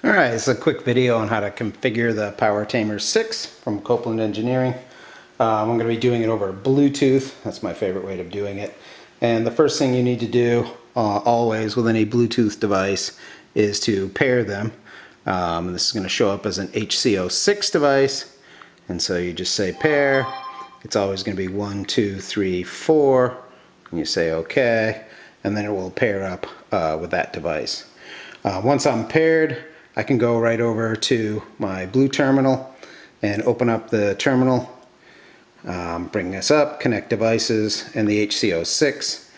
Alright, this is a quick video on how to configure the powermaster6 from Copeland Engineering. I'm going to be doing it over Bluetooth. That's my favorite way of doing it. And the first thing you need to do always with any Bluetooth device is to pair them. And this is going to show up as an HC06 device. And so you just say pair. It's always going to be 1, 2, 3, 4. And you say OK. And then it will pair up with that device. Once I'm paired, I can go right over to my blue terminal and open up the terminal, bring this up, connect devices, and the HC06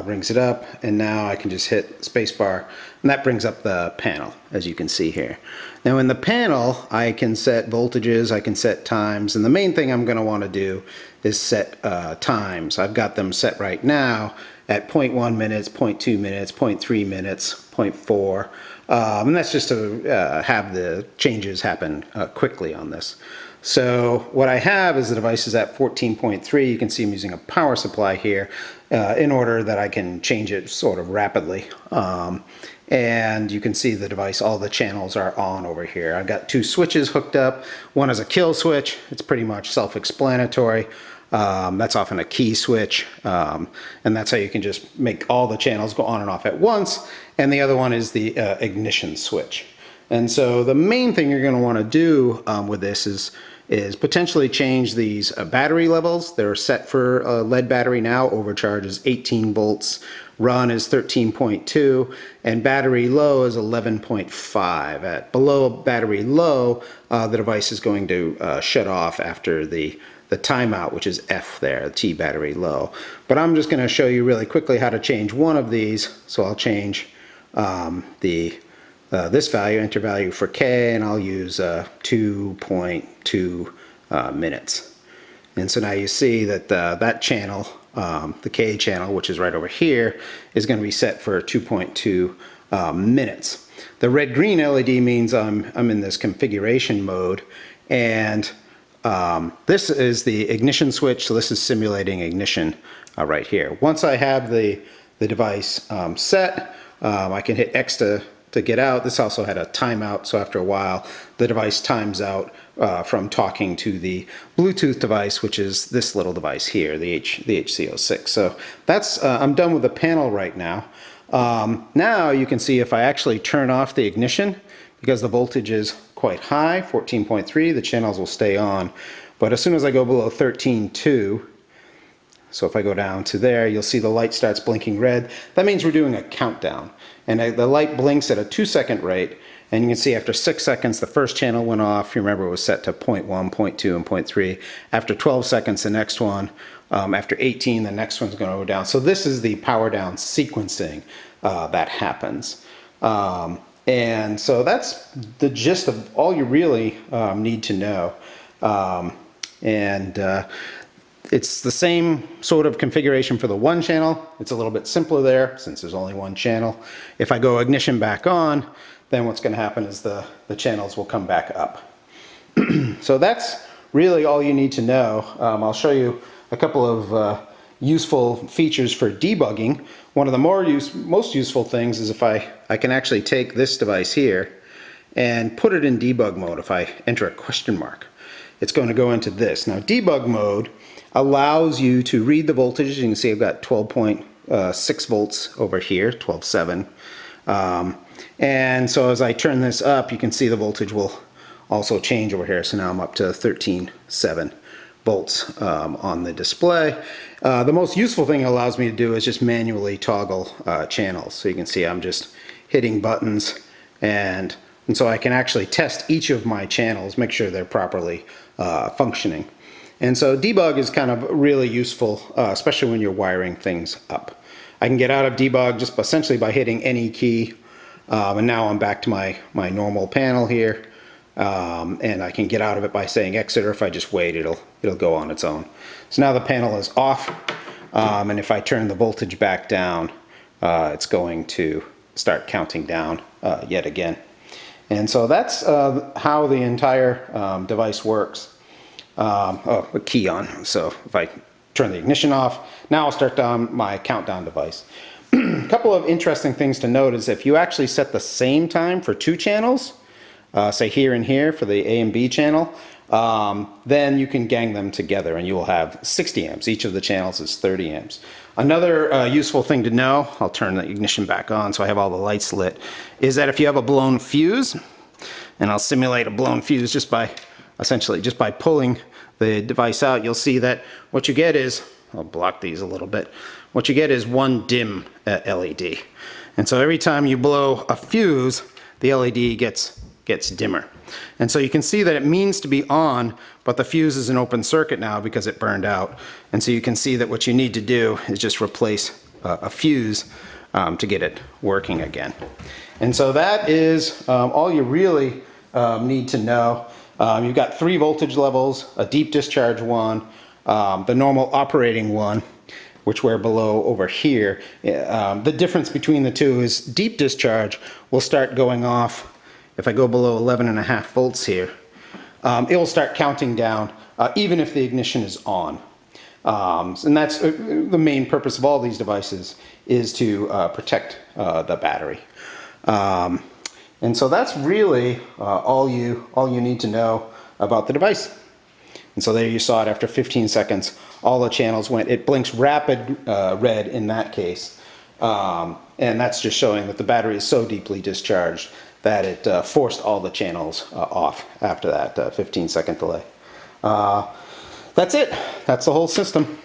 brings it up, and now I can just hit spacebar, and that brings up the panel, as you can see here. Now in the panel, I can set voltages, I can set times, and the main thing I'm going to want to do is set times. I've got them set right now at 0.1 minutes, 0.2 minutes, 0.3 minutes, 0.4, and that's just to have the changes happen quickly on this. So what I have is the device is at 14.3. You can see I'm using a power supply here in order that I can change it sort of rapidly. And you can see the device, all the channels are on over here. I've got two switches hooked up. One is a kill switch. It's pretty much self-explanatory. That's often a key switch, and that's how you can just make all the channels go on and off at once. And the other one is the ignition switch. And so the main thing you're going to want to do with this is potentially change these battery levels. They're set for a lead battery now. Overcharge is 18 volts, run is 13.2, and battery low is 11.5. At below battery low, the device is going to shut off after the timeout, which is F there, T battery low. But I'm just going to show you really quickly how to change one of these. So I'll change this value, enter value for K, and I'll use 2.2 minutes. And so now you see that that channel, the K channel, which is right over here, is going to be set for 2.2 minutes. The red-green LED means I'm in this configuration mode, and this is the ignition switch, so this is simulating ignition right here. Once I have the device set, I can hit X to get out. This also had a timeout, so after a while the device times out from talking to the Bluetooth device, which is this little device here, the HC06. So that's I'm done with the panel right now. Now you can see if I actually turn off the ignition, because the voltage is quite high, 14.3, the channels will stay on. But as soon as I go below 13.2, so if I go down to there, you'll see the light starts blinking red. That means we're doing a countdown. And the light blinks at a 2-second rate. And you can see after 6 seconds, the first channel went off. You remember it was set to 0.1, 0.2, and 0.3. After 12 seconds, the next one. After 18, the next one's going to go down. So this is the power down sequencing that happens. And so that's the gist of all you really need to know. It's the same sort of configuration for the one channel. It's a little bit simpler there since there's only one channel. If I go ignition back on, then what's going to happen is the channels will come back up. So that's really all you need to know. I'll show you a couple of useful features for debugging. One of the most useful things is if I can actually take this device here and put it in debug mode. If I enter a question mark, it's going to go into this. Now debug mode allows you to read the voltages. You can see I've got 12.6 volts over here, 12.7. And so as I turn this up, you can see the voltage will also change over here. So now I'm up to 13.7 volts on the display. The most useful thing it allows me to do is just manually toggle channels. So you can see I'm just hitting buttons, and so I can actually test each of my channels, make sure they're properly functioning. And so debug is kind of really useful, especially when you're wiring things up. I can get out of debug just essentially by hitting any key, and now I'm back to my normal panel here, and I can get out of it by saying exit, or if I just wait, it'll go on its own. So now the panel is off, and if I turn the voltage back down, it's going to start counting down yet again. And so that's how the entire device works. A key on. So if I turn the ignition off, now I'll start down my countdown device. A couple of interesting things to note is if you actually set the same time for two channels, say here and here for the A and B channel, then you can gang them together and you will have 60 amps. Each of the channels is 30 amps. Another useful thing to know, I'll turn the ignition back on so I have all the lights lit, is that if you have a blown fuse, and I'll simulate a blown fuse just by essentially just by pulling the device out, you'll see that what you get is, I'll block these a little bit, what you get is one dim LED. And so every time you blow a fuse, the LED gets dimmer. And so you can see that it means to be on, but the fuse is an open circuit now because it burned out. And so you can see that what you need to do is just replace a fuse to get it working again. And so that is all you really need to know. You've got 3 voltage levels, a deep discharge one, the normal operating one, which we're below over here. The difference between the two is deep discharge will start going off. If I go below 11.5 volts here, it will start counting down even if the ignition is on. And that's the main purpose of all these devices, is to protect the battery. And so that's really all you need to know about the device. And so there you saw it after 15 seconds, all the channels went, it blinks rapid red in that case. And that's just showing that the battery is so deeply discharged that it forced all the channels off after that 15-second delay. That's it. That's the whole system.